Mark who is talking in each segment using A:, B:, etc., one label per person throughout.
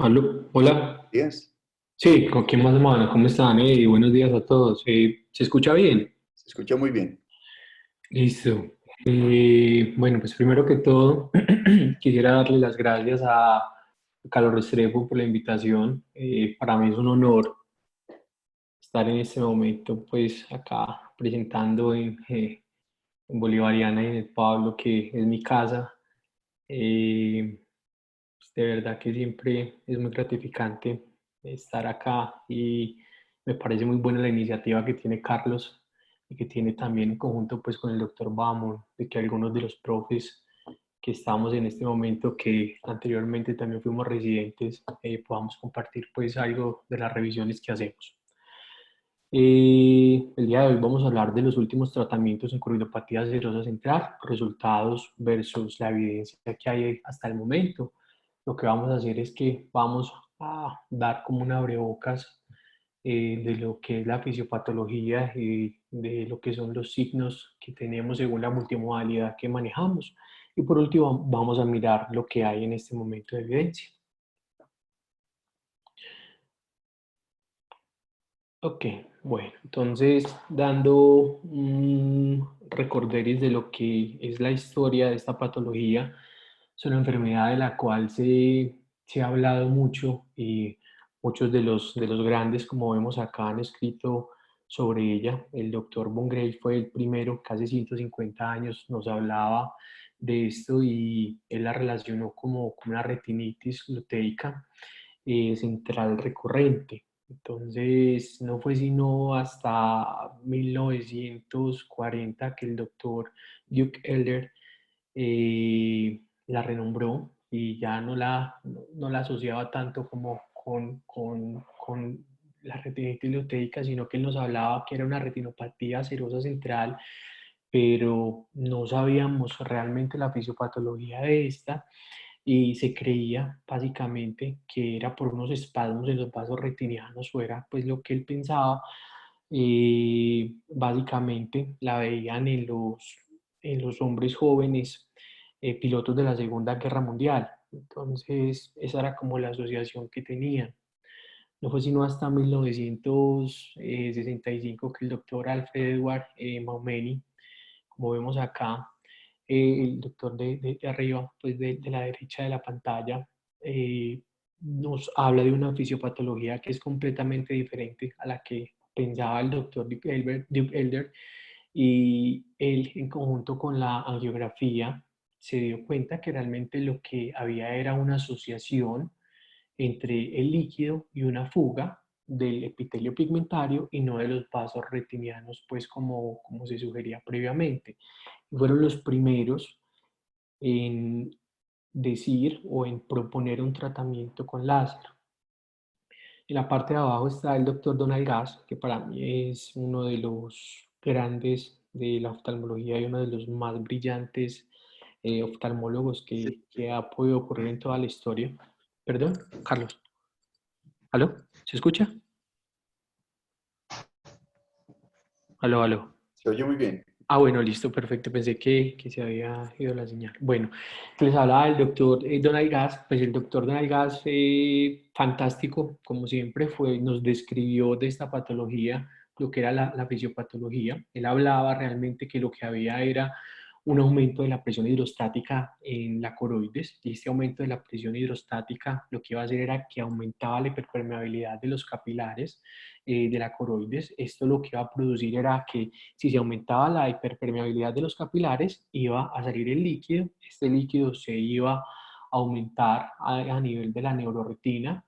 A: Aló, hola.
B: Días.
A: Sí, ¿con quién más, mano? ¿Cómo están? Buenos días a todos. ¿Se escucha bien?
B: Se escucha muy bien.
A: Listo. Bueno, pues primero que todo, quisiera darle las gracias a Carlos Restrepo por la invitación. Para mí es un honor estar en este momento, pues acá presentando en Bolivariana y en el Pablo, que es mi casa. Eh, pues, de verdad que siempre es muy gratificante estar acá y me parece muy buena la iniciativa que tiene Carlos y que tiene también en conjunto pues con el doctor Bamon, de que algunos de los profes que estamos en este momento, que anteriormente también fuimos residentes, podamos compartir pues algo de las revisiones que hacemos. El día de hoy vamos a hablar de los últimos tratamientos en coronopatía serosa central, resultados versus la evidencia que hay hasta el momento. Lo que vamos a hacer es que vamos a dar como un abrebocas de lo que es la fisiopatología y de lo que son los signos que tenemos según la multimodalidad que manejamos. Y por último, vamos a mirar lo que hay en este momento de evidencia. Ok, bueno, entonces dando un recorderis de lo que es la historia de esta patología, es una enfermedad de la cual se ha hablado mucho y muchos de los grandes, como vemos acá, han escrito sobre ella. El doctor Von Gray fue el primero, casi 150 años, nos hablaba de esto y él la relacionó como una retinitis gluteica central recurrente. Entonces, no fue sino hasta 1940 que el doctor Duke Elder la renombró y ya no la asociaba tanto como con la retinitis lutéica, sino que él nos hablaba que era una retinopatía serosa central, pero no sabíamos realmente la fisiopatología de esta y se creía básicamente que era por unos espasmos en los vasos retinianos, o era pues lo que él pensaba. Básicamente la veían en los hombres jóvenes, pilotos de la Segunda Guerra Mundial. Entonces, esa era como la asociación que tenían. No fue sino hasta 1965 que el doctor Alfred Edward Maumeni, como vemos acá, el doctor de arriba, pues de la derecha de la pantalla, nos habla de una fisiopatología que es completamente diferente a la que pensaba el doctor Duke Elder, y él en conjunto con la angiografía se dio cuenta que realmente lo que había era una asociación entre el líquido y una fuga del epitelio pigmentario y no de los vasos retinianos, pues como se sugería previamente. Fueron los primeros en decir o en proponer un tratamiento con láser. En la parte de abajo está el doctor Donald Gass, que para mí es uno de los grandes de la oftalmología y uno de los más brillantes oftalmólogos
B: Sí.
A: que ha podido ocurrir en toda la historia. Perdón, Carlos. ¿Aló? ¿Se escucha? Aló, aló.
B: Se oye muy bien.
A: Ah, bueno, listo, perfecto. Pensé que se había ido la señal. Bueno, les hablaba del doctor Donald Gass. Pues el doctor Donald Gass, fantástico, como siempre, nos describió de esta patología, lo que era la fisiopatología. Él hablaba realmente que lo que había era un aumento de la presión hidrostática en la coroides, y este aumento de la presión hidrostática lo que iba a hacer era que aumentaba la hiperpermeabilidad de los capilares de la coroides. Esto lo que iba a producir era que si se aumentaba la hiperpermeabilidad de los capilares, iba a salir el líquido. Este líquido se iba a aumentar a nivel de la neuroretina,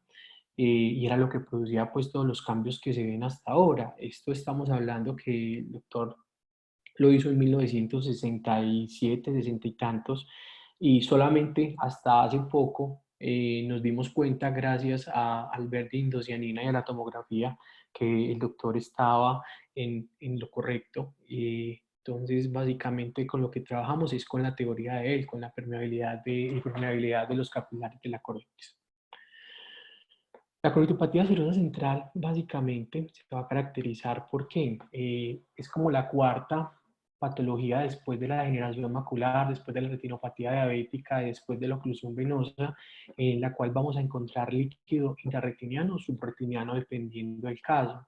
A: y era lo que producía pues todos los cambios que se ven hasta ahora. Esto estamos hablando que el doctor lo hizo en 1967, 60 y tantos, y solamente hasta hace poco nos dimos cuenta, gracias al ver de indocianina y a la tomografía, que el doctor estaba en lo correcto. Entonces, básicamente con lo que trabajamos es con la teoría de él, con la permeabilidad de los capilares de la coroides. La coritopatía serosa central básicamente se va a caracterizar porque es como la cuarta patología después de la degeneración macular, después de la retinopatía diabética, después de la oclusión venosa, en la cual vamos a encontrar líquido intrarretiniano o subretiniano dependiendo del caso.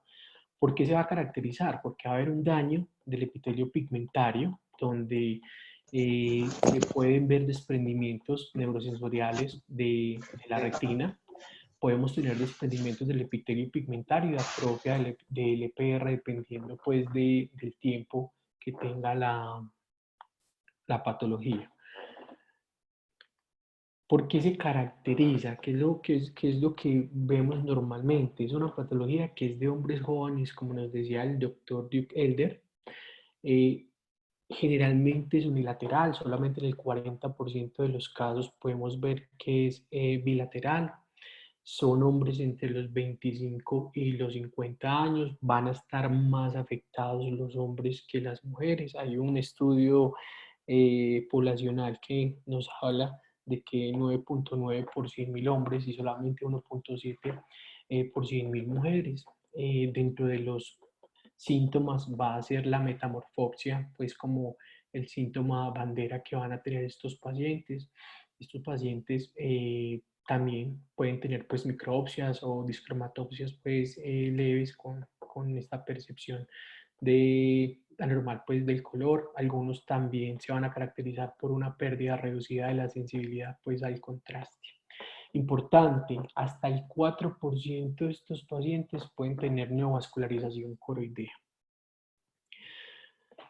A: ¿Por qué se va a caracterizar? Porque va a haber un daño del epitelio pigmentario, donde se pueden ver desprendimientos neurosensoriales de la retina. Podemos tener desprendimientos del epitelio pigmentario y atrofia del EPR dependiendo pues del tiempo que tenga la patología. ¿Por qué se caracteriza? ¿Qué es lo que vemos normalmente? Es una patología que es de hombres jóvenes, como nos decía el doctor Duke Elder. Eh, Generalmente es unilateral, solamente en el 40% de los casos podemos ver que es bilateral. Son hombres entre los 25 y los 50 años, van a estar más afectados los hombres que las mujeres. Hay un estudio poblacional que nos habla de que 9.9 por 100.000 hombres y solamente 1.7 por 100.000 mujeres. Dentro de los síntomas va a ser la metamorfopsia, pues como el síntoma bandera que van a tener estos pacientes. Estos pacientes también pueden tener pues micropsias o discromatopsias pues leves con esta percepción de anormal pues del color. Algunos también se van a caracterizar por una pérdida reducida de la sensibilidad pues al contraste. Importante, hasta el 4% de estos pacientes pueden tener neovascularización coroidea.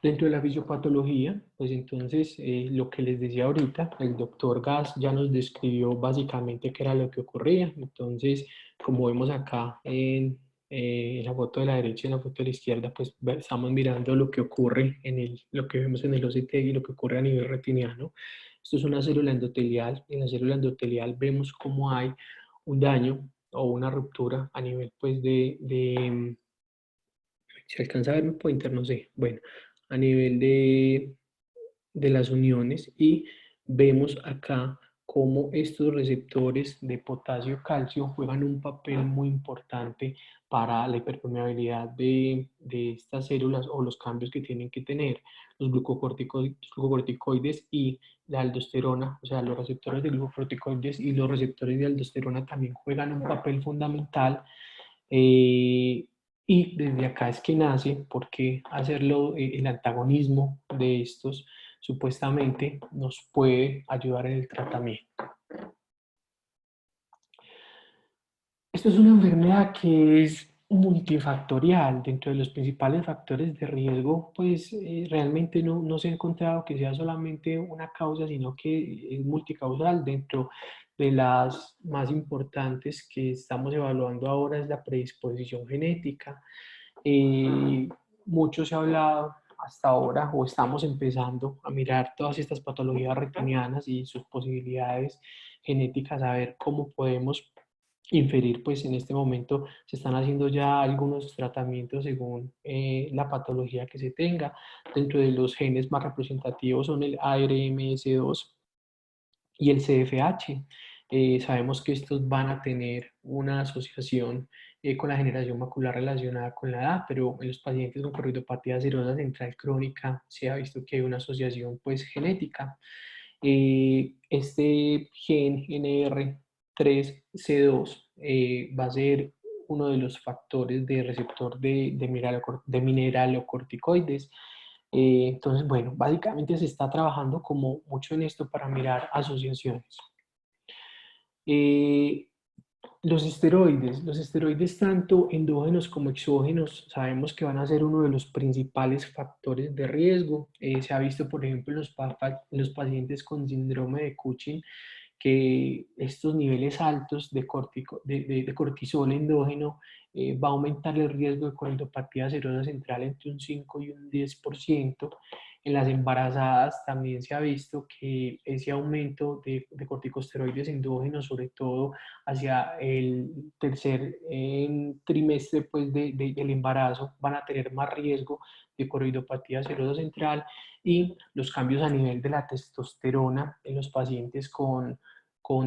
A: Dentro de la fisiopatología, pues entonces lo que les decía ahorita, el doctor Gas ya nos describió básicamente qué era lo que ocurría. Entonces, como vemos acá en la foto de la derecha y en la foto de la izquierda, pues estamos mirando lo que ocurre lo que vemos en el OCT y lo que ocurre a nivel retiniano. Esto es una célula endotelial. En la célula endotelial vemos cómo hay un daño o una ruptura a nivel pues ¿se alcanza a ver mi pointer? No sé. Bueno, a nivel de las uniones y vemos acá cómo estos receptores de potasio-calcio juegan un papel muy importante para la hiperpermeabilidad de estas células o los cambios que tienen que tener los glucocorticoides y la aldosterona, o sea, los receptores de glucocorticoides y los receptores de aldosterona también juegan un papel fundamental. Y desde acá es que nace, porque hacerlo, el antagonismo de estos supuestamente nos puede ayudar en el tratamiento. Esto es una enfermedad que es multifactorial. Dentro de los principales factores de riesgo, pues realmente no se ha encontrado que sea solamente una causa, sino que es multicausal. Dentro de las más importantes que estamos evaluando ahora es la predisposición genética. Eh, Mucho se ha hablado hasta ahora, o estamos empezando a mirar todas estas patologías retinianas y sus posibilidades genéticas, a ver cómo podemos inferir, pues en este momento se están haciendo ya algunos tratamientos según la patología que se tenga. Dentro de los genes más representativos son el ARMS2 y el CFH. Sabemos que estos van a tener una asociación con la generación macular relacionada con la edad, pero en los pacientes con corridopatía serosa central crónica se ha visto que hay una asociación pues genética. Este gen NR3C2 va a ser uno de los factores de receptor de mineralocorticoides. Entonces, bueno, básicamente se está trabajando como mucho en esto para mirar asociaciones. Eh, los esteroides tanto endógenos como exógenos, sabemos que van a ser uno de los principales factores de riesgo. Se ha visto, por ejemplo, en los pacientes con síndrome de Cushing, que estos niveles altos de cortisol endógeno va a aumentar el riesgo de coronopatía serosa central entre un 5 y un 10%. En las embarazadas también se ha visto que ese aumento de corticosteroides endógenos, sobre todo hacia el tercer trimestre pues, del embarazo, van a tener más riesgo de coroidopatía serosa central, y los cambios a nivel de la testosterona en los pacientes con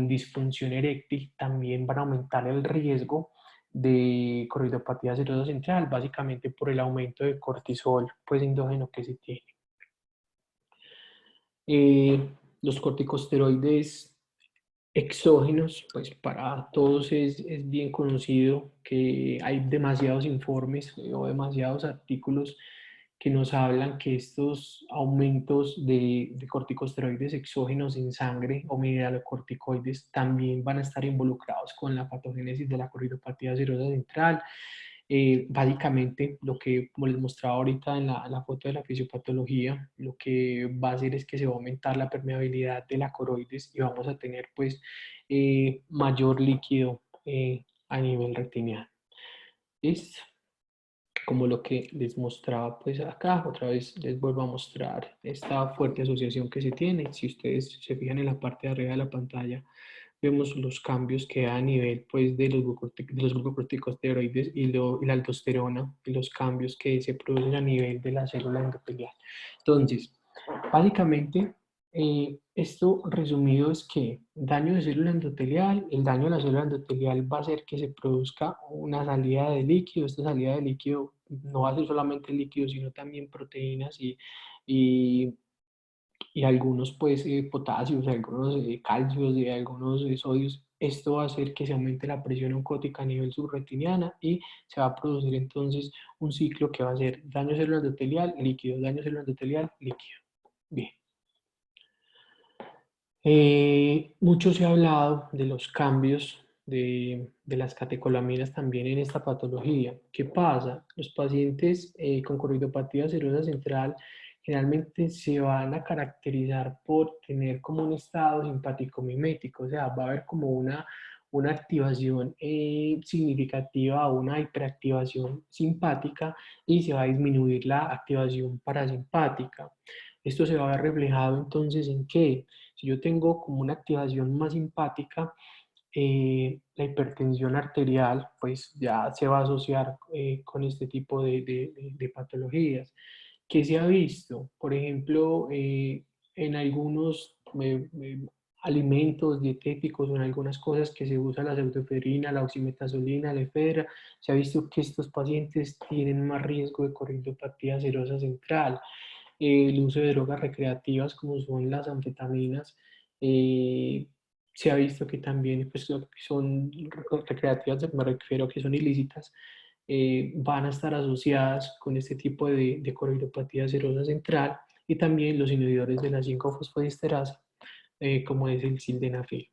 A: disfunción eréctil también van a aumentar el riesgo de coroidopatía serosa central, básicamente por el aumento de cortisol pues, endógeno que se tiene. Los corticosteroides exógenos, pues para todos es bien conocido que hay demasiados informes o demasiados artículos que nos hablan que estos aumentos de corticosteroides exógenos en sangre o mineralocorticoides también van a estar involucrados con la patogénesis de la corridopatía serosa central. Básicamente, lo que, como les mostraba ahorita en la foto de la fisiopatología, lo que va a hacer es que se va a aumentar la permeabilidad de la coroides y vamos a tener pues mayor líquido a nivel retiniano. Es como lo que les mostraba pues acá, otra vez les vuelvo a mostrar esta fuerte asociación que se tiene. Si ustedes se fijan en la parte de arriba de la pantalla, vemos los cambios que da a nivel pues, de los glucocorticosteroides y la aldosterona y los cambios que se producen a nivel de la célula endotelial. Entonces, básicamente, esto resumido es que daño de célula endotelial, el daño de la célula endotelial va a hacer que se produzca una salida de líquido. Esta salida de líquido no va a ser solamente líquido, sino también proteínas y y algunos pues potasios, algunos calcios y algunos sodios. Esto va a hacer que se aumente la presión oncótica a nivel subretiniana y se va a producir entonces un ciclo que va a ser daño celular endotelial, líquido, daño celular endotelial, líquido. Bien. Mucho se ha hablado de los cambios de las catecolaminas también en esta patología. ¿Qué pasa? Los pacientes con corridopatía serosa central generalmente se van a caracterizar por tener como un estado simpático mimético, o sea, va a haber como una activación significativa o una hiperactivación simpática y se va a disminuir la activación parasimpática. Esto se va a ver reflejado entonces en qué. Si yo tengo como una activación más simpática, la hipertensión arterial pues ya se va a asociar con este tipo de patologías. ¿Qué se ha visto? Por ejemplo, en algunos alimentos dietéticos o en algunas cosas que se usa la pseudoephedrina, la oximetazolina, la efedra, se ha visto que estos pacientes tienen más riesgo de corrientopatía serosa central. El uso de drogas recreativas como son las anfetaminas, se ha visto que también pues, son recreativas, me refiero a que son ilícitas, van a estar asociadas con este tipo de corrilopatía serosa central y también los inhibidores de la 5-fosfodiesterasa, como es el sildenafil.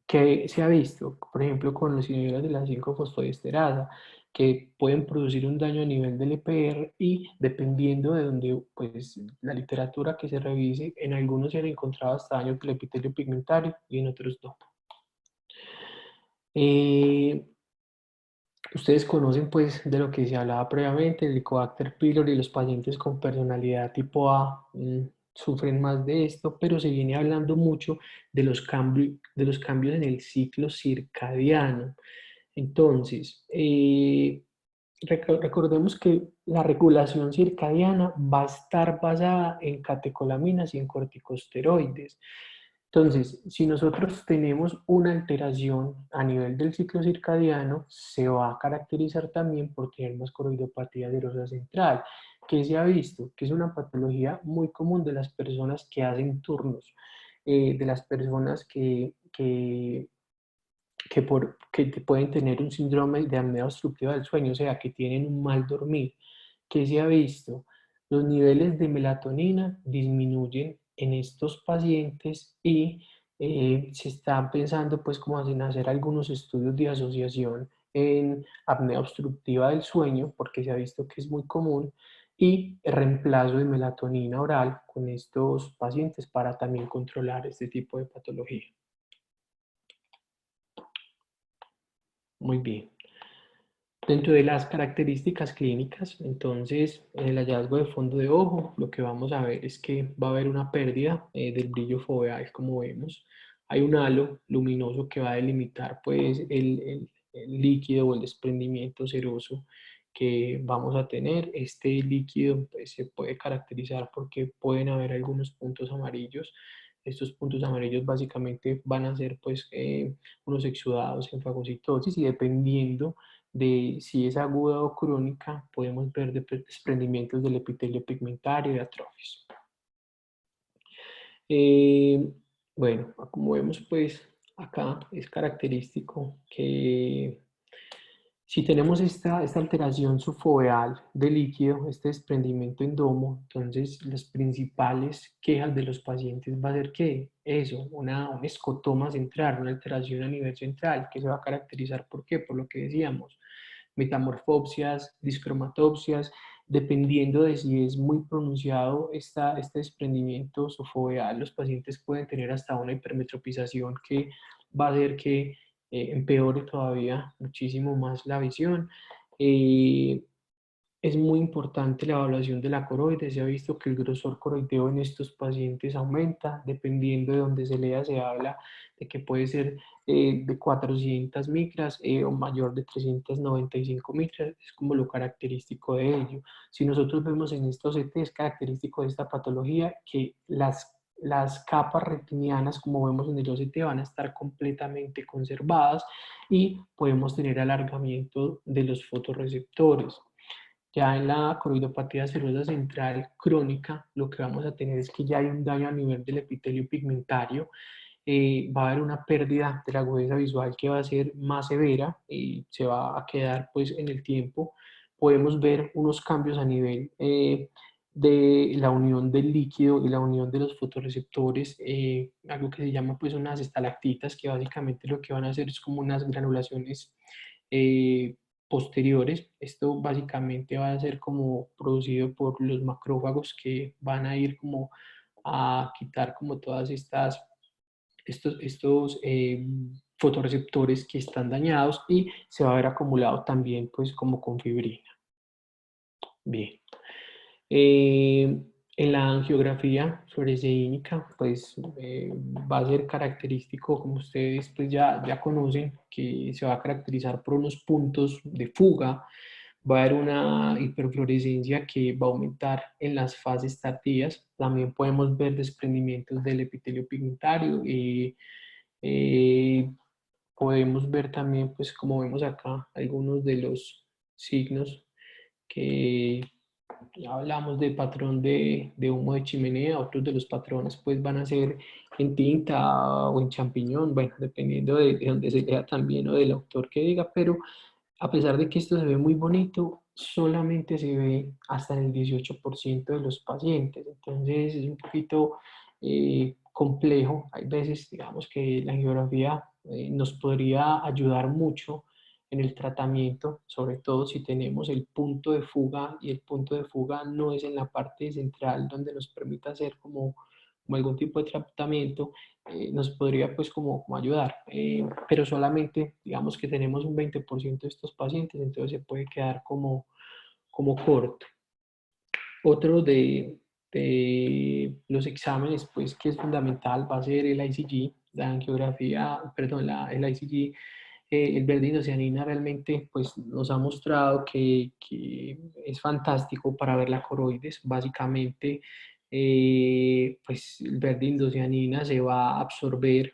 A: ¿Qué se ha visto? Por ejemplo, con los inhibidores de la 5-fosfodiesterasa, que pueden producir un daño a nivel del EPR y dependiendo de donde, pues, la literatura que se revise, en algunos se han encontrado hasta daños del epitelio pigmentario y en otros no. Ustedes conocen, pues, de lo que se hablaba previamente, el Helicobacter pylori y los pacientes con personalidad tipo A sufren más de esto, pero se viene hablando mucho de los cambios en el ciclo circadiano. Entonces, recordemos que la regulación circadiana va a estar basada en catecolaminas y en corticosteroides. Entonces, si nosotros tenemos una alteración a nivel del ciclo circadiano, se va a caracterizar también por tener más corridopatía serosa central, que se ha visto que es una patología muy común de las personas que hacen turnos, de las personas que pueden tener un síndrome de apnea obstructiva del sueño, o sea, que tienen un mal dormir. ¿Qué se ha visto? Los niveles de melatonina disminuyen en estos pacientes y se están pensando pues como en hacer algunos estudios de asociación en apnea obstructiva del sueño, porque se ha visto que es muy común, y reemplazo de melatonina oral con estos pacientes para también controlar este tipo de patología. Muy bien. Dentro de las características clínicas, entonces, en el hallazgo de fondo de ojo, lo que vamos a ver es que va a haber una pérdida del brillo foveal, como vemos. Hay un halo luminoso que va a delimitar pues, el líquido o el desprendimiento seroso que vamos a tener. Este líquido pues, se puede caracterizar porque pueden haber algunos puntos amarillos. Estos puntos amarillos básicamente van a ser pues, unos exudados en fagocitosis y dependiendo de si es aguda o crónica, podemos ver desprendimientos del epitelio pigmentario y atrofias. Eh, bueno, como vemos, pues acá es característico que si tenemos esta alteración subfoveal de líquido, este desprendimiento endomo, entonces las principales quejas de los pacientes va a ser que eso, un escotoma central, una alteración a nivel central, que se va a caracterizar ¿por qué? Por lo que decíamos, metamorfopsias, discromatopsias, dependiendo de si es muy pronunciado este desprendimiento subfoveal, los pacientes pueden tener hasta una hipermetropización que va a hacer que empeore todavía muchísimo más la visión. Eh, es muy importante la evaluación de la coroide. Se ha visto que el grosor coroideo en estos pacientes aumenta, dependiendo de donde se lea, se habla de que puede ser de 400 micras o mayor de 395 micras, es como lo característico de ello. Si nosotros vemos en estos CT, es característico de esta patología que las capas retinianas, como vemos en el OCT, van a estar completamente conservadas y podemos tener alargamiento de los fotorreceptores. Ya en la coroidopatía serosa central crónica, lo que vamos a tener es que ya hay un daño a nivel del epitelio pigmentario, va a haber una pérdida de la agudeza visual que va a ser más severa y se va a quedar pues en el tiempo. Podemos ver unos cambios a nivel de la unión del líquido y la unión de los fotorreceptores, algo que se llama pues unas estalactitas, que básicamente lo que van a hacer es como unas granulaciones eh, posteriores. Esto básicamente va a ser como producido por los macrófagos que van a ir como a quitar como todas estos fotorreceptores que están dañados y se va a ver acumulado también pues como con fibrina. Bien. Eh, en la angiografía fluoresceínica, pues va a ser característico, como ustedes pues ya conocen, que se va a caracterizar por unos puntos de fuga. Va a haber una hiperfluorescencia que va a aumentar en las fases tardías. También podemos ver desprendimientos del epitelio pigmentario y podemos ver también, pues como vemos acá, algunos de los signos que ya hablamos de patrón de humo de chimenea. Otros de los patrones pues van a ser en tinta o en champiñón, bueno, dependiendo de donde se lea también o del autor que diga, pero a pesar de que esto se ve muy bonito, solamente se ve hasta en el 18% de los pacientes. Entonces es un poquito complejo. Hay veces, digamos, que la angiografía nos podría ayudar mucho en el tratamiento, sobre todo si tenemos el punto de fuga y el punto de fuga no es en la parte central donde nos permita hacer como algún tipo de tratamiento, nos podría pues como ayudar, pero solamente digamos que tenemos un 20% de estos pacientes, entonces se puede quedar como corto. Otro de los exámenes pues que es fundamental va a ser el ICG, la angiografía, perdón, el ICG, el verde indocianina realmente pues, nos ha mostrado que es fantástico para ver la coroides. Básicamente, pues el verde indocianina se va a absorber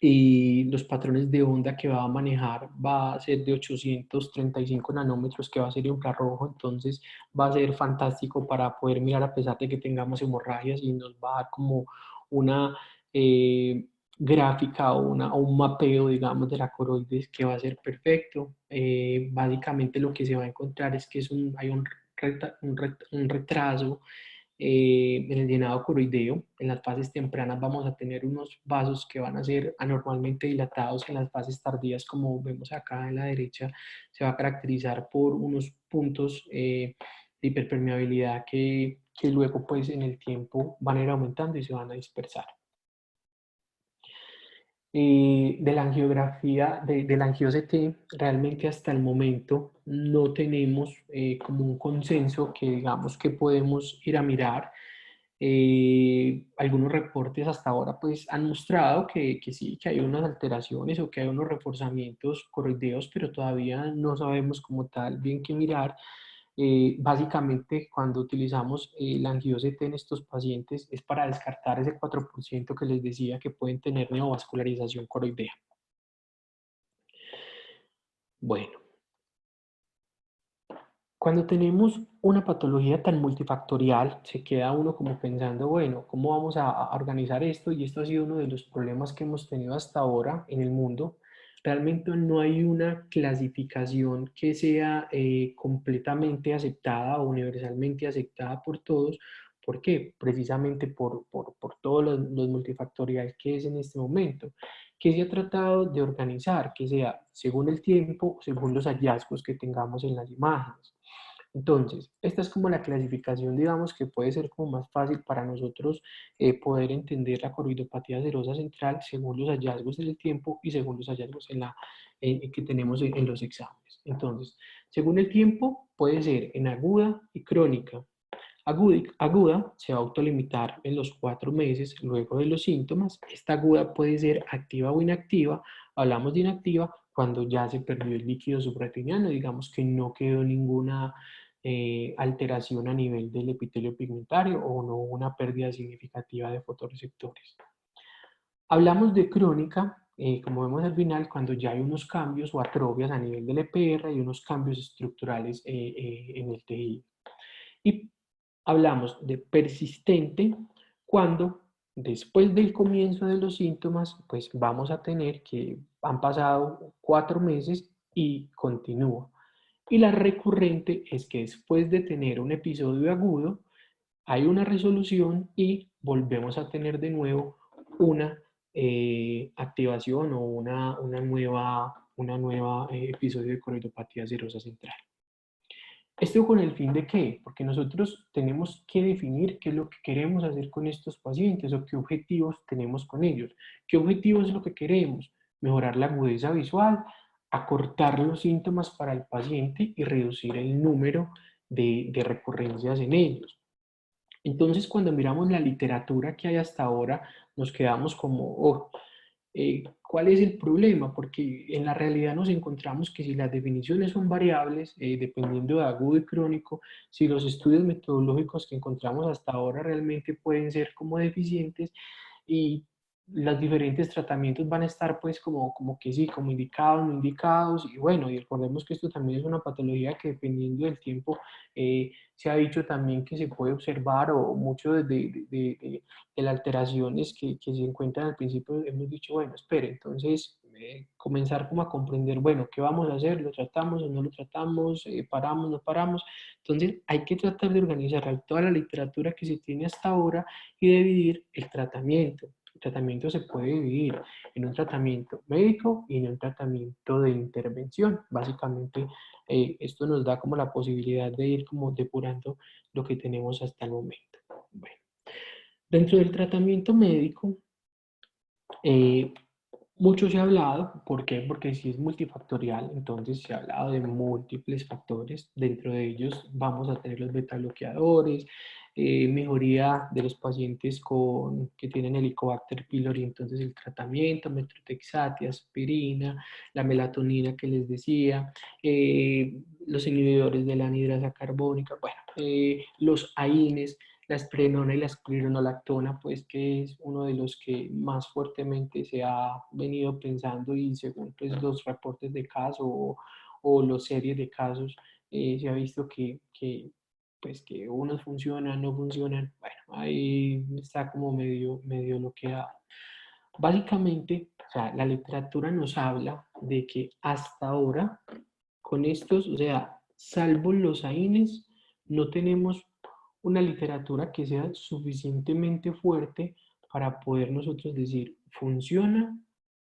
A: y los patrones de onda que va a manejar va a ser de 835 nanómetros, que va a ser infrarrojo, entonces va a ser fantástico para poder mirar a pesar de que tengamos hemorragias y nos va a dar como una gráfica o un mapeo, digamos, de la coroides que va a ser perfecto. Básicamente lo que se va a encontrar es que hay un retraso en el llenado coroideo. En las fases tempranas vamos a tener unos vasos que van a ser anormalmente dilatados. En las fases tardías, como vemos acá en la derecha, se va a caracterizar por unos puntos de hiperpermeabilidad que luego pues en el tiempo van a ir aumentando y se van a dispersar. De la angiografía, de la angio-CT, realmente hasta el momento no tenemos como un consenso que digamos que podemos ir a mirar. Algunos reportes hasta ahora pues han mostrado que sí, que hay unas alteraciones o que hay unos reforzamientos coroideos, pero todavía no sabemos como tal bien qué mirar. Básicamente, cuando utilizamos la angio-CT en estos pacientes es para descartar ese 4% que les decía que pueden tener neovascularización coroidea. Bueno, Cuando tenemos una patología tan multifactorial, se queda uno como pensando, bueno, ¿cómo vamos a organizar esto? Y esto ha sido uno de los problemas que hemos tenido hasta ahora en el mundo. Realmente no hay una clasificación que sea completamente aceptada o universalmente aceptada por todos. ¿Por qué? Precisamente por todos los multifactorial que es en este momento, que se ha tratado de organizar, que sea según el tiempo, según los hallazgos que tengamos en las imágenes. Entonces, esta es como la clasificación, digamos, que puede ser como más fácil para nosotros poder entender la corridopatía serosa central según los hallazgos en el tiempo y según los hallazgos que tenemos en los exámenes. Entonces, según el tiempo, puede ser en aguda y crónica. Aguda se va a autolimitar en los 4 meses luego de los síntomas. Esta aguda puede ser activa o inactiva. Hablamos de inactiva cuando ya se perdió el líquido subretiniano, digamos que no quedó ninguna alteración a nivel del epitelio pigmentario o no hubo una pérdida significativa de fotorreceptores. Hablamos de crónica, como vemos al final, cuando ya hay unos cambios o atrofias a nivel del EPR y unos cambios estructurales en el tejido. Y hablamos de persistente cuando después del comienzo de los síntomas, pues vamos a tener que han pasado 4 meses y continúa. Y la recurrente es que después de tener un episodio agudo, hay una resolución y volvemos a tener de nuevo una activación o una nueva episodio de coronopatía serosa central. ¿Esto con el fin de qué? Porque nosotros tenemos que definir qué es lo que queremos hacer con estos pacientes o qué objetivos tenemos con ellos. ¿Qué objetivo es lo que queremos? Mejorar la agudeza visual, acortar los síntomas para el paciente y reducir el número de recurrencias en ellos. Entonces, cuando miramos la literatura que hay hasta ahora, nos quedamos como, oh, ¿cuál es el problema? Porque en la realidad nos encontramos que si las definiciones son variables, dependiendo de agudo y crónico, si los estudios metodológicos que encontramos hasta ahora realmente pueden ser como deficientes y los diferentes tratamientos van a estar pues como que sí, como indicados, no indicados, y bueno, y recordemos que esto también es una patología que dependiendo del tiempo se ha dicho también que se puede observar o mucho de las alteraciones que se encuentran al principio hemos dicho, bueno, espere, entonces comenzar como a comprender, bueno, ¿qué vamos a hacer? ¿Lo tratamos o no lo tratamos? ¿Paramos, no paramos? Entonces hay que tratar de organizar toda la literatura que se tiene hasta ahora y dividir el tratamiento. El tratamiento se puede dividir en un tratamiento médico y en un tratamiento de intervención. Básicamente, esto nos da como la posibilidad de ir como depurando lo que tenemos hasta el momento. Bueno, dentro del tratamiento médico, eh, mucho se ha hablado, ¿por qué? Porque si es multifactorial, entonces se ha hablado de múltiples factores, dentro de ellos vamos a tener los beta-bloqueadores, mejoría de los pacientes que tienen Helicobacter pylori, entonces el tratamiento, metrotexatia, aspirina, la melatonina que les decía, los inhibidores de la anhidrasa carbónica, bueno, los AINES, la esprenona y la espironolactona, pues que es uno de los que más fuertemente se ha venido pensando y según pues, los reportes de caso o las series de casos, se ha visto pues, que unos funcionan, no funcionan. Bueno, ahí está como medio bloqueado. Básicamente, o sea, la literatura nos habla de que hasta ahora, con estos, o sea, salvo los AINES, no tenemos una literatura que sea suficientemente fuerte para poder nosotros decir funciona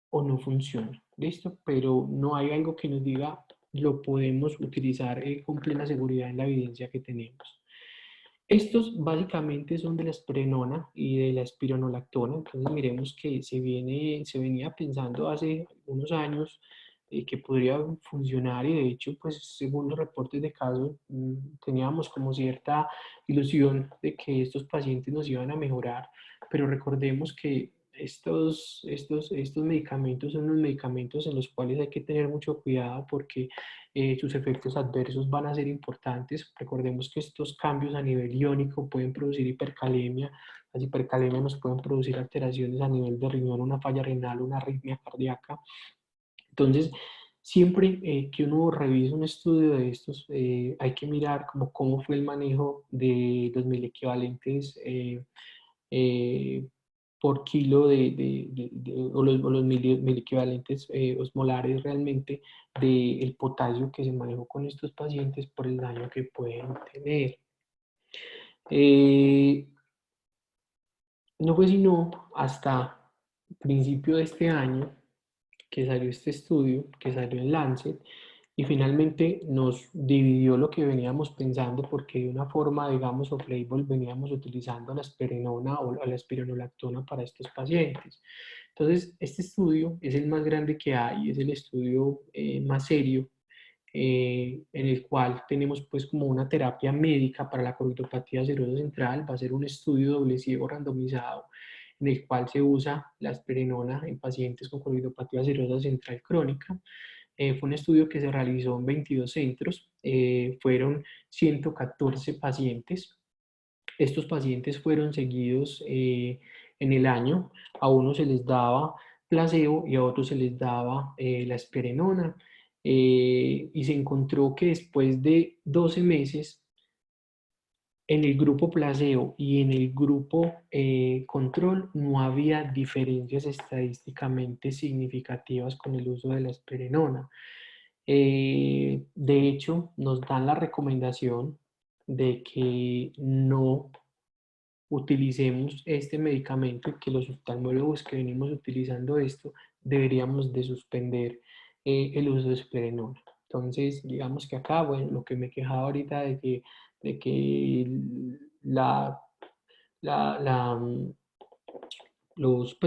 A: o no funciona, ¿listo? Pero no hay algo que nos diga lo podemos utilizar con plena seguridad en la evidencia que tenemos. Estos básicamente son de la esprenona y de la espironolactona, entonces miremos que se venía pensando hace unos años que podría funcionar y de hecho, pues según los reportes de casos, teníamos como cierta ilusión de que estos pacientes nos iban a mejorar, pero recordemos que estos medicamentos son unos medicamentos en los cuales hay que tener mucho cuidado porque sus efectos adversos van a ser importantes. Recordemos que estos cambios a nivel iónico pueden producir hipercalemia. Las hipercalemias nos pueden producir alteraciones a nivel de riñón, una falla renal, una arritmia cardíaca. Entonces, Siempre que uno revisa un estudio de estos, hay que mirar como cómo fue el manejo de los miliequivalentes eh, por kilo o los miliequivalentes osmolares realmente del potasio que se manejó con estos pacientes por el daño que pueden tener. Eh, no fue sino hasta principio de este año que salió este estudio, que salió en Lancet, y finalmente nos dividió lo que veníamos pensando, porque de una forma, digamos, off-label veníamos utilizando la aspirinona o la espironolactona para estos pacientes. Entonces, este estudio es el más grande que hay, es el estudio más serio, en el cual tenemos pues como una terapia médica para la coritopatía serosa central. Va a ser un estudio doble ciego randomizado en el cual se usa la aspirinona en pacientes con coritopatía serosa central crónica. Fue un estudio que se realizó en 22 centros, fueron 114 pacientes. Estos pacientes fueron seguidos en el año, a unos se les daba placebo y a otros se les daba la esperenona, y se encontró que después de 12 meses en el grupo placebo y en el grupo control no había diferencias estadísticamente significativas con el uso de la esperenona. De hecho, nos dan la recomendación de que no utilicemos este medicamento y que los oftalmólogos que venimos utilizando esto deberíamos de suspender el uso de esperenona. Entonces, digamos que acá, bueno, lo que me quejaba ahorita de que la, la, los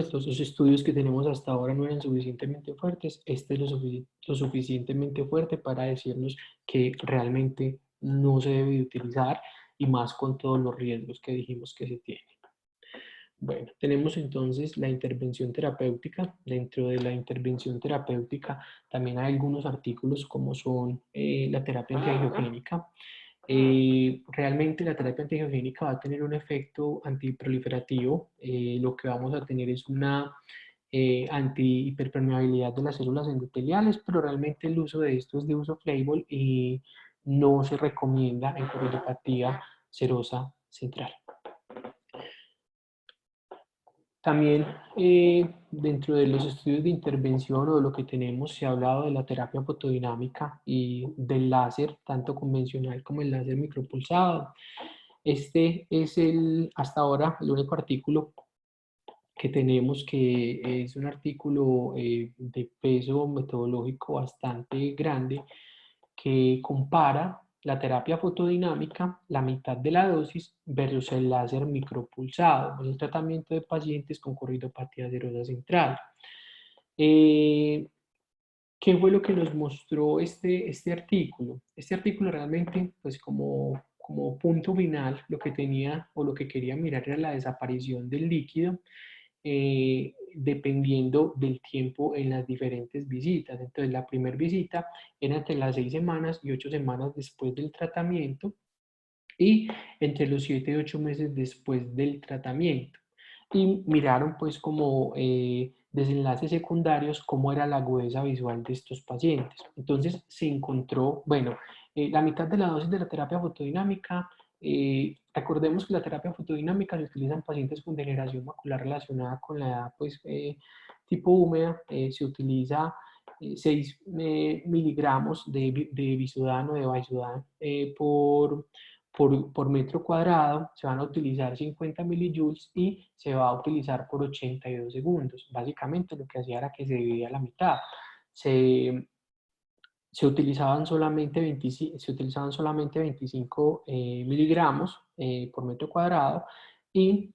A: estudios que tenemos hasta ahora no eran suficientemente fuertes, este es lo suficientemente fuerte para decirnos que realmente no se debe de utilizar y más con todos los riesgos que dijimos que se tienen. Bueno, tenemos entonces la intervención terapéutica. Dentro de la intervención terapéutica también hay algunos artículos como son la terapia antiangiogénica. Realmente la terapia antiangiogénica va a tener un efecto antiproliferativo. Lo que vamos a tener es una antihiperpermeabilidad de las células endoteliales, pero realmente el uso de esto es de uso off-label y no se recomienda en coritopatía serosa central. También dentro de los estudios de intervención o de lo que tenemos, se ha hablado de la terapia fotodinámica y del láser, tanto convencional como el láser micropulsado. Este es hasta ahora el único artículo que tenemos que es un artículo de peso metodológico bastante grande que compara la terapia fotodinámica, la mitad de la dosis, versus el láser micropulsado, el tratamiento de pacientes con coritopatía serosa central. ¿Qué fue lo que nos mostró este artículo? Este artículo realmente, pues como punto final, lo que tenía o lo que quería mirar era la desaparición del líquido, dependiendo del tiempo en las diferentes visitas. Entonces, la primera visita era entre las 6 semanas y 8 semanas después del tratamiento y entre los 7 y 8 meses después del tratamiento. Y miraron pues como desenlaces secundarios cómo era la agudeza visual de estos pacientes. Entonces se encontró, bueno, la mitad de la dosis de la terapia fotodinámica. Recordemos que la terapia fotodinámica se utiliza en pacientes con degeneración macular relacionada con la edad pues, tipo húmeda. Se utiliza 6 miligramos de Visudan o de Visudan por metro cuadrado. Se van a utilizar 50 milijoules y se va a utilizar por 82 segundos. Básicamente lo que hacía era que se dividía a la mitad. Se utilizaban solamente 25 miligramos por metro cuadrado y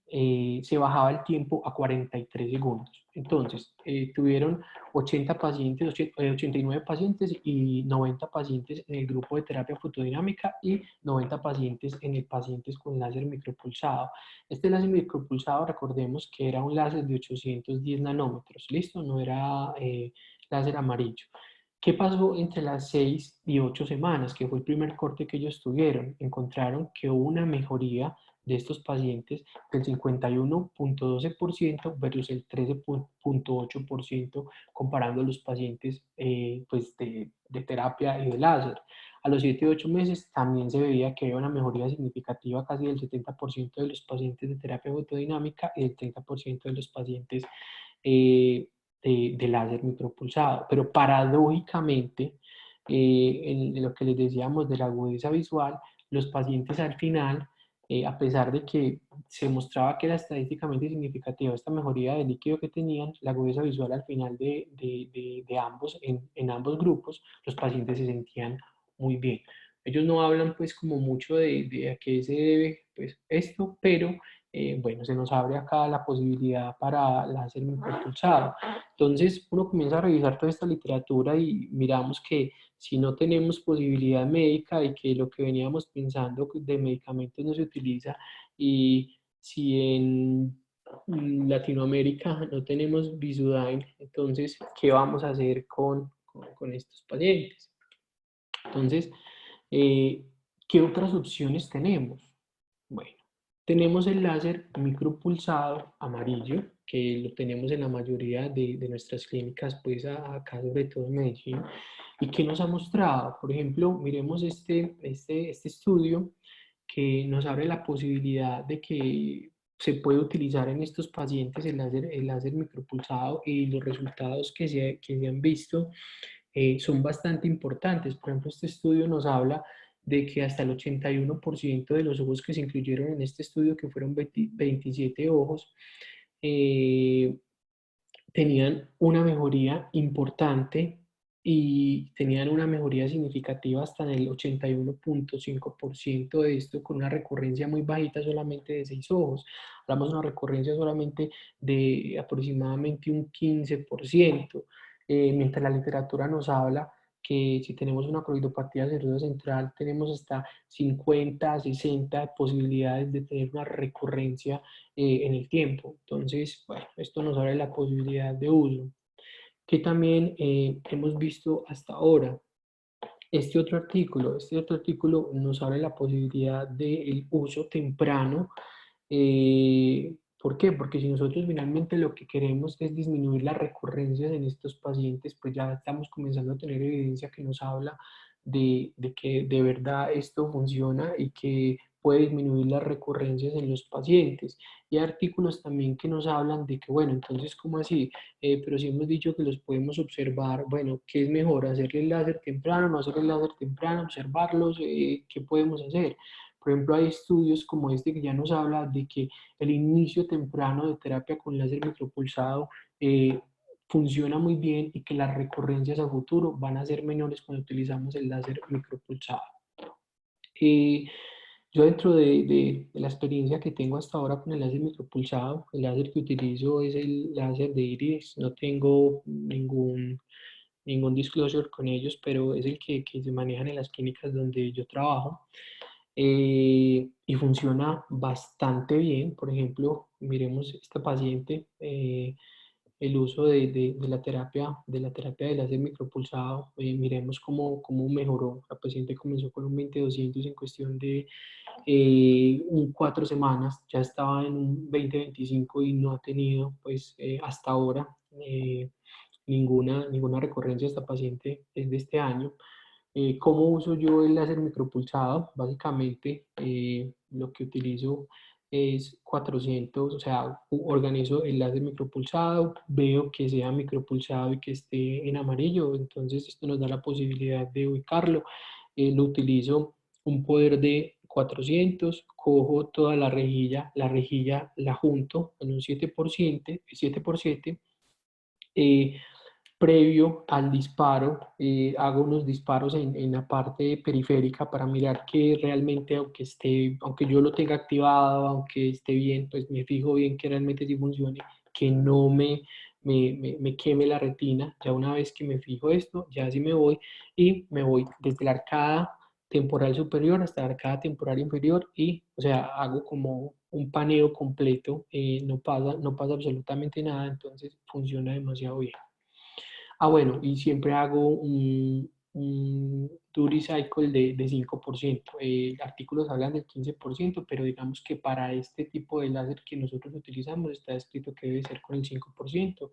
A: se bajaba el tiempo a 43 segundos. Entonces, tuvieron 80 pacientes, 89 pacientes y 90 pacientes en el grupo de terapia fotodinámica y 90 pacientes en el pacientes con láser micropulsado. Este láser micropulsado, recordemos que era un láser de 810 nanómetros, ¿listo? No era láser amarillo. ¿Qué pasó entre las 6 y 8 semanas, que fue el primer corte que ellos tuvieron? Encontraron que hubo una mejoría de estos pacientes del 51,12% versus el 13,8% comparando los pacientes pues de terapia y de láser. A los 7 u 8 meses también se veía que había una mejoría significativa casi del 70% de los pacientes de terapia fotodinámica y del 30% de los pacientes eh, de láser micropulsado. Pero paradójicamente, en lo que les decíamos de la agudeza visual, los pacientes al final, a pesar de que se mostraba que era estadísticamente significativa esta mejoría de líquido que tenían, la agudeza visual al final de ambos, en ambos grupos, los pacientes se sentían muy bien. Ellos no hablan pues como mucho de a qué se debe pues esto, pero bueno, se nos abre acá la posibilidad para láser micropulsado. Entonces uno comienza a revisar toda esta literatura y miramos que si no tenemos posibilidad médica y que lo que veníamos pensando de medicamentos no se utiliza y si en Latinoamérica no tenemos Visudyne, entonces, ¿qué vamos a hacer con estos pacientes? Entonces, ¿qué otras opciones tenemos? Bueno, tenemos el láser micropulsado amarillo, que lo tenemos en la mayoría de nuestras clínicas, pues acá sobre todo en Medellín. ¿Y qué nos ha mostrado? Por ejemplo, miremos este estudio que nos abre la posibilidad de que se puede utilizar en estos pacientes el láser micropulsado y los resultados que se han visto son bastante importantes. Por ejemplo, este estudio nos habla de que hasta el 81% de los ojos que se incluyeron en este estudio, que fueron 27 ojos, eh, tenían una mejoría importante y tenían una mejoría significativa hasta en el 81,5% de esto, con una recurrencia muy bajita, solamente de 6 ojos. Hablamos de una recurrencia solamente de aproximadamente un 15%, mientras la literatura nos habla que si tenemos una coridopatía serosa central, tenemos hasta 50, 60 posibilidades de tener una recurrencia en el tiempo. Entonces, bueno, esto nos abre la posibilidad de uso. Que también hemos visto hasta ahora, este otro artículo nos abre la posibilidad del uso temprano. ¿Por qué? Porque si nosotros finalmente lo que queremos es disminuir las recurrencias en estos pacientes, pues ya estamos comenzando a tener evidencia que nos habla de que de verdad esto funciona y que puede disminuir las recurrencias en los pacientes. Y hay artículos también que nos hablan de que, bueno, entonces, ¿cómo así? Pero si hemos dicho que los podemos observar, bueno, ¿qué es mejor? ¿Hacerle el láser temprano, no hacerle el láser temprano, observarlos? ¿Qué podemos hacer? Por ejemplo, hay estudios como este que ya nos habla de que el inicio temprano de terapia con láser micropulsado funciona muy bien y que las recurrencias a futuro van a ser menores cuando utilizamos el láser micropulsado. Eh, yo dentro de la experiencia que tengo hasta ahora con el láser micropulsado, el láser que utilizo es el láser de iris, no tengo ningún disclosure con ellos, pero es el que se manejan en las clínicas donde yo trabajo. Y funciona bastante bien. Por ejemplo, miremos esta paciente, el uso de la terapia de láser micropulsado, miremos cómo mejoró. La paciente comenzó con un 20-200 en cuestión de 4 semanas, ya estaba en un 20-25 y no ha tenido pues hasta ahora ninguna recurrencia. Esta paciente es de este año. ¿Cómo uso yo el láser micropulsado? Básicamente lo que utilizo es 400, o sea, organizo el láser micropulsado, veo que sea micropulsado y que esté en amarillo, entonces esto nos da la posibilidad de ubicarlo. Lo utilizo un poder de 400, cojo toda la rejilla la junto en un 7x7, eh, previo al disparo, hago unos disparos en la parte periférica para mirar que realmente, aunque yo lo tenga activado, aunque esté bien, pues me fijo bien que realmente sí funcione, que no me queme la retina. Ya una vez que me fijo esto, ya sí me voy y me voy desde la arcada temporal superior hasta la arcada temporal inferior y, o sea, hago como un paneo completo, no pasa absolutamente nada, entonces funciona demasiado bien. Ah, bueno, y siempre hago duty cycle de 5%. Artículos hablan del 15%, pero digamos que para este tipo de láser que nosotros utilizamos está escrito que debe ser con el 5%.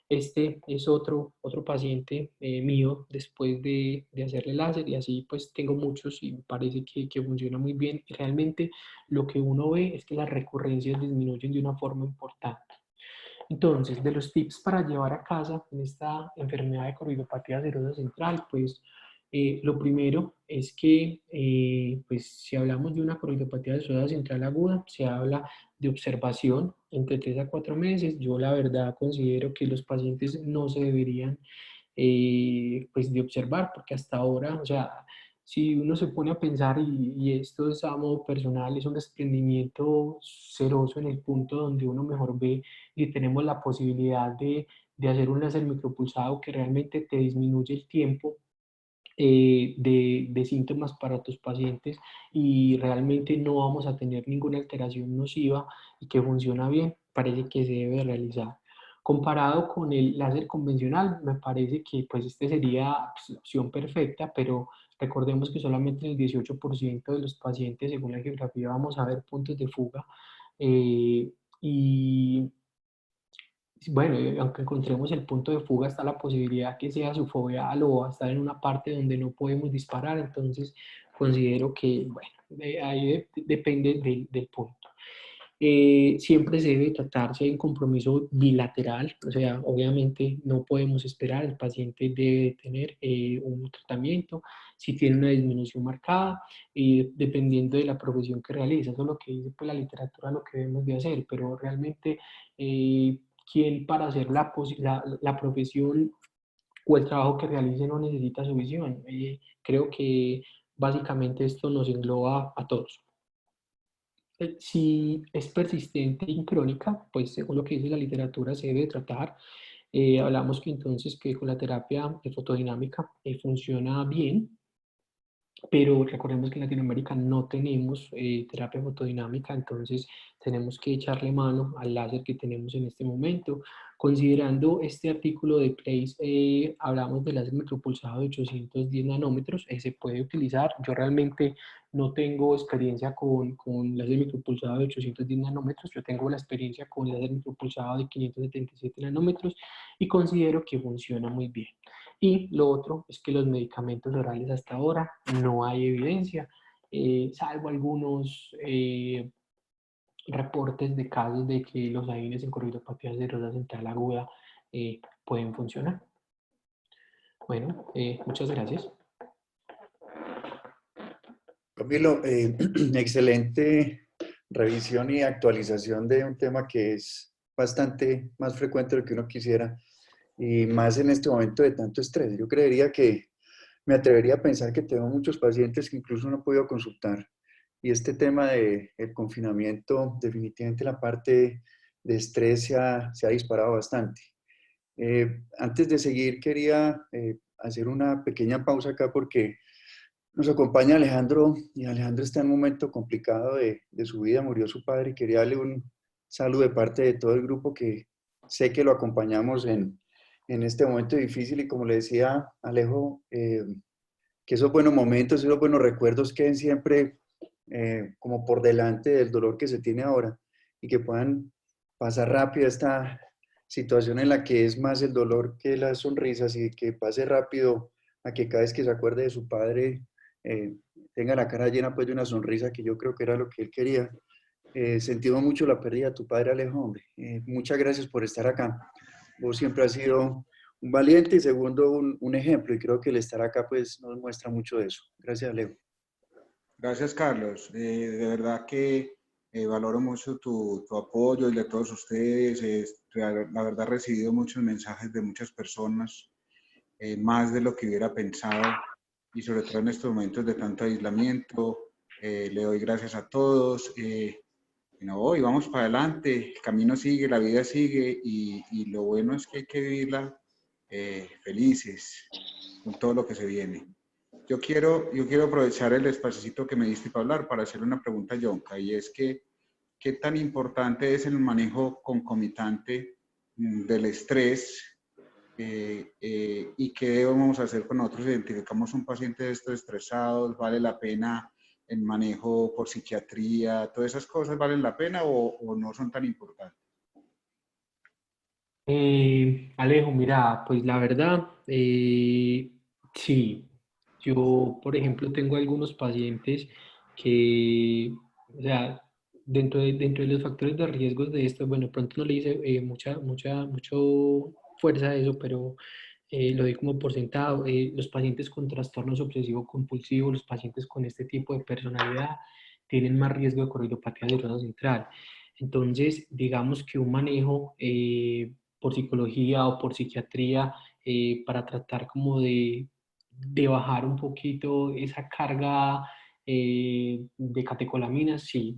A: Este es otro paciente mío después de hacerle láser y así pues tengo muchos y me parece que funciona muy bien. Y realmente lo que uno ve es que las recurrencias disminuyen de una forma importante. Entonces, de los tips para llevar a casa en esta enfermedad de corridopatía serosa central, pues lo primero es que, pues si hablamos de una corridopatía serosa central aguda, se habla de observación entre 3 a 4 meses. Yo la verdad considero que los pacientes no se deberían pues de observar, porque hasta ahora, o sea, si uno se pone a pensar y esto es a modo personal, es un desprendimiento seroso en el punto donde uno mejor ve y tenemos la posibilidad de hacer un láser micropulsado que realmente te disminuye el tiempo de síntomas para tus pacientes y realmente no vamos a tener ninguna alteración nociva y que funciona bien, parece que se debe realizar. Comparado con el láser convencional, me parece que pues este sería pues, la opción perfecta, pero recordemos que solamente en el 18% de los pacientes, según la geografía, vamos a ver puntos de fuga. Y bueno, aunque encontremos el punto de fuga, está la posibilidad que sea subfoveal o va a estar en una parte donde no podemos disparar, entonces considero que, bueno, ahí depende del punto. Siempre se debe tratarse en compromiso bilateral, o sea, obviamente no podemos esperar, el paciente debe tener un tratamiento, si tiene una disminución marcada, y dependiendo de la profesión que realiza, eso es lo que dice pues, la literatura, lo que debemos de hacer, pero realmente, ¿quién para hacer la profesión o el trabajo que realice no necesita su visión? Creo que básicamente esto nos engloba a todos. Si es persistente y crónica, pues según lo que dice la literatura se debe tratar. Hablamos que entonces que con la terapia de fotodinámica funciona bien, pero recordemos que en Latinoamérica no tenemos terapia fotodinámica, entonces tenemos que echarle mano al láser que tenemos en este momento. Considerando este artículo de Place, hablamos del láser micropulsado de 810 nanómetros, se puede utilizar. Yo realmente no tengo experiencia con láser micropulsado de 810 nanómetros, yo tengo la experiencia con láser micropulsado de 577 nanómetros y considero que funciona muy bien. Y lo otro es que los medicamentos orales hasta ahora no hay evidencia, salvo algunos reportes de casos de que los AINES en corridopatía serosa central aguda pueden funcionar. Bueno, muchas gracias.
B: Camilo, excelente revisión y actualización de un tema que es bastante más frecuente de lo que uno quisiera y más en este momento de tanto estrés. Yo creería que me atrevería a pensar que tengo muchos pacientes que incluso no he podido consultar y este tema del confinamiento, definitivamente la parte de estrés se ha disparado bastante. Antes de seguir, quería hacer una pequeña pausa acá porque nos acompaña Alejandro y Alejandro está en un momento complicado de su vida, murió su padre y quería darle un saludo de parte de todo el grupo que sé que lo acompañamos en este momento difícil y como le decía Alejo, que esos buenos momentos, esos buenos recuerdos queden siempre como por delante del dolor que se tiene ahora y que puedan pasar rápido esta situación en la que es más el dolor que las sonrisas y que pase rápido a que cada vez que se acuerde de su padre eh, tenga la cara llena pues de una sonrisa que yo creo que era lo que él quería. Sentimos mucho la pérdida de tu padre, Alejo, hombre. Muchas gracias por estar acá. Vos siempre has sido un valiente y segundo un ejemplo y creo que el estar acá pues nos muestra mucho de eso. Gracias, Alejo.
C: Gracias, Carlos. De verdad que valoro mucho tu apoyo y de todos ustedes. La verdad, he recibido muchos mensajes de muchas personas, más de lo que hubiera pensado, y sobre todo en estos momentos de tanto aislamiento. Le doy gracias a todos. Y vamos para adelante. El camino sigue, la vida sigue, y lo bueno es que hay que vivirla felices con todo lo que se viene. Yo quiero aprovechar el espacito que me diste para hablar para hacerle una pregunta a Yonka, y es que, ¿qué tan importante es el manejo concomitante del estrés y qué debemos hacer cuando nosotros identificamos un paciente de estos estresados, ¿vale la pena el manejo por psiquiatría? ¿Todas esas cosas valen la pena o no son tan importantes?
A: Alejo, mira, pues la verdad, sí, yo, por ejemplo, tengo algunos pacientes que, o sea, dentro de los factores de riesgos de esto, bueno, pronto no le hice mucho fuerza a eso, pero lo doy como por sentado. Los pacientes con trastornos obsesivo-compulsivos, los pacientes con este tipo de personalidad, tienen más riesgo de coronariopatía nerviosa central. Entonces, digamos que un manejo por psicología o por psiquiatría para tratar como de bajar un poquito esa carga de catecolaminas, sí,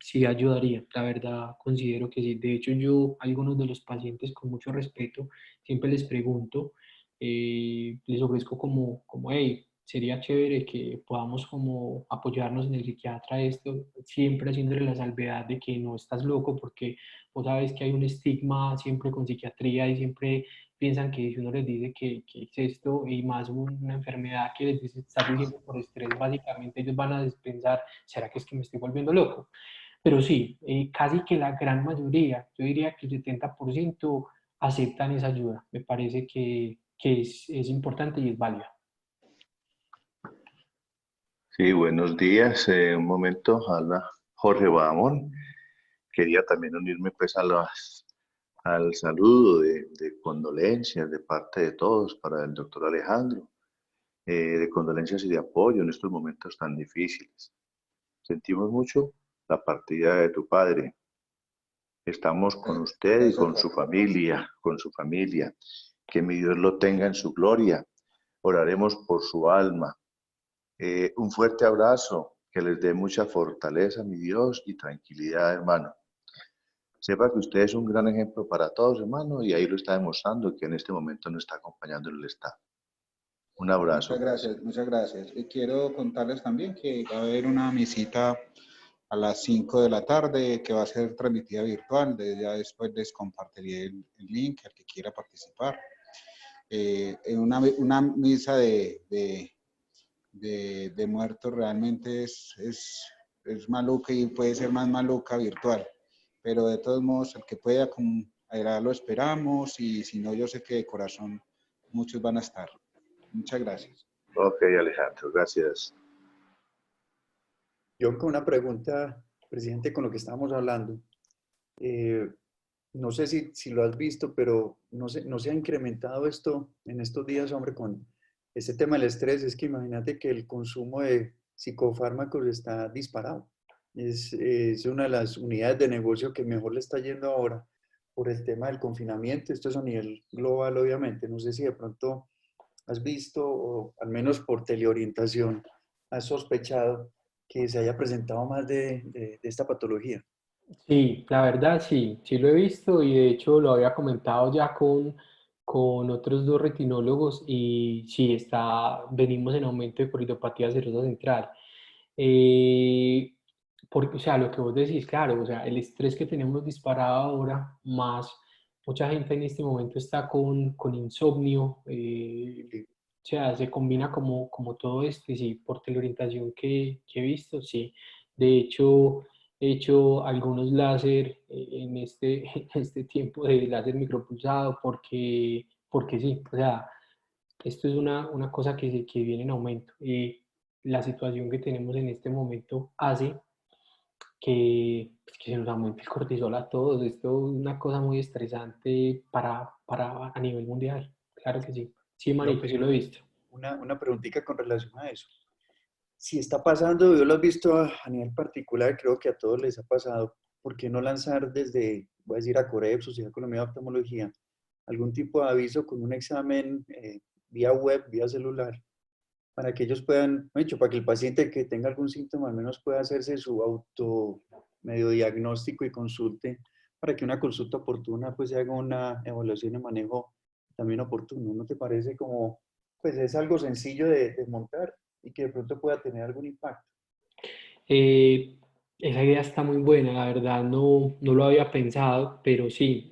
A: sí ayudaría. La verdad, considero que sí. De hecho, yo a algunos de los pacientes con mucho respeto siempre les pregunto, les ofrezco como, hey, sería chévere que podamos como apoyarnos en el psiquiatra esto, siempre haciéndole la salvedad de que no estás loco, porque vos sabes que hay un estigma siempre con psiquiatría y siempre piensan que si uno les dice que es esto y más una enfermedad que les dice, está diciendo por estrés, básicamente ellos van a pensar, ¿será que es que me estoy volviendo loco? Pero sí, casi que la gran mayoría, yo diría que el 70% aceptan esa ayuda. Me parece que es importante y es válida.
D: Sí, buenos días. Un momento, habla Jorge Badamón. Quería también unirme pues al saludo de condolencias de parte de todos para el doctor Alejandro, de condolencias y de apoyo en estos momentos tan difíciles. Sentimos mucho la partida de tu padre. Estamos con usted y
C: Gracias,
D: con su
C: Jorge.
D: familia, con su familia. Que mi Dios lo tenga en su gloria. Oraremos por su alma. Un fuerte abrazo, que les dé mucha fortaleza, mi Dios, y tranquilidad, hermano. Sepa que usted es un gran ejemplo para todos, hermano, y ahí lo está demostrando que en este momento nos está acompañando en el Estado. Un abrazo,
C: Muchas
D: pues.
C: gracias, muchas gracias. Y quiero contarles también que va a haber una visita a las 5 de la tarde que va a ser transmitida virtual. Ya después les compartiré el link al que quiera participar. En una misa de muertos realmente es maluca y puede ser más maluca virtual. Pero de todos modos, el que pueda, allá lo esperamos y si no, yo sé que de corazón muchos van a estar. Muchas gracias.
D: Ok, Alejandro, gracias.
B: Yo con una pregunta, presidente, con lo que estábamos hablando. Eh, no sé si lo has visto, pero no se ha incrementado esto en estos días, hombre, con este tema del estrés. Es que imagínate que el consumo de psicofármacos está disparado. Es una de las unidades de negocio que mejor le está yendo ahora por el tema del confinamiento. Esto es a nivel global, obviamente. No sé si de pronto has visto, o al menos por teleorientación, has sospechado que se haya presentado más de esta patología.
A: Sí, la verdad sí, sí lo he visto y de hecho lo había comentado ya con otros dos retinólogos y sí, venimos en aumento de coritopatía serosa central. Eh, Porque, o sea, lo que vos decís, claro, o sea, el estrés que tenemos disparado ahora, más mucha gente en este momento está con insomnio, o sea, se combina como todo esto, y sí, por teleorientación que he visto, sí. De hecho, he hecho algunos láser en en este tiempo de láser micropulsado porque sí, o sea, esto es una cosa que viene en aumento. La situación que tenemos en este momento hace que se nos aumente el cortisol a todos. Esto es una cosa muy estresante para a nivel mundial. Claro que sí. Sí,
B: Yo,
A: marico, sí lo he visto.
B: una preguntita con relación a eso. Si está pasando, yo lo he visto a nivel particular, creo que a todos les ha pasado, ¿por qué no lanzar desde, voy a decir, a Corep, Sociedad Colombiana de Oftalmología, algún tipo de aviso con un examen vía web, vía celular, para que ellos puedan, de hecho, para que el paciente que tenga algún síntoma al menos pueda hacerse su auto medio diagnóstico y consulte, para que una consulta oportuna pues se haga una evaluación y manejo también oportuno? ¿No te parece como, pues es algo sencillo de montar y que de pronto pueda tener algún impacto?
A: Eh, Esa idea está muy buena, la verdad no lo había pensado, pero sí.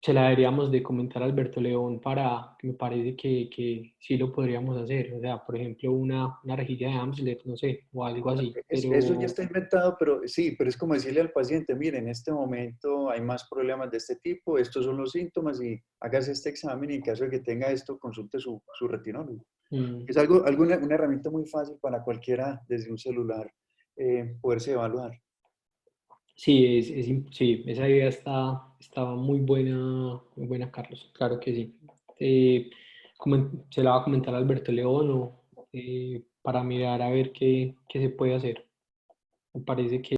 A: se la deberíamos de comentar a Alberto León para que me parece que sí lo podríamos hacer. O sea, por ejemplo, una rejilla de Amslet, no sé, o algo así.
B: Eso ya
A: Pero
B: está inventado, pero sí, pero es como decirle al paciente, mire, en este momento hay más problemas de este tipo, estos son los síntomas y hágase este examen y en caso de que tenga esto, consulte su retinólogo. Es una herramienta muy fácil para cualquiera desde un celular poderse evaluar.
A: sí, sí, esa idea estaba muy buena, Carlos. Claro que sí. Se la va a comentar a Alberto León para mirar a ver qué se puede hacer. Me parece que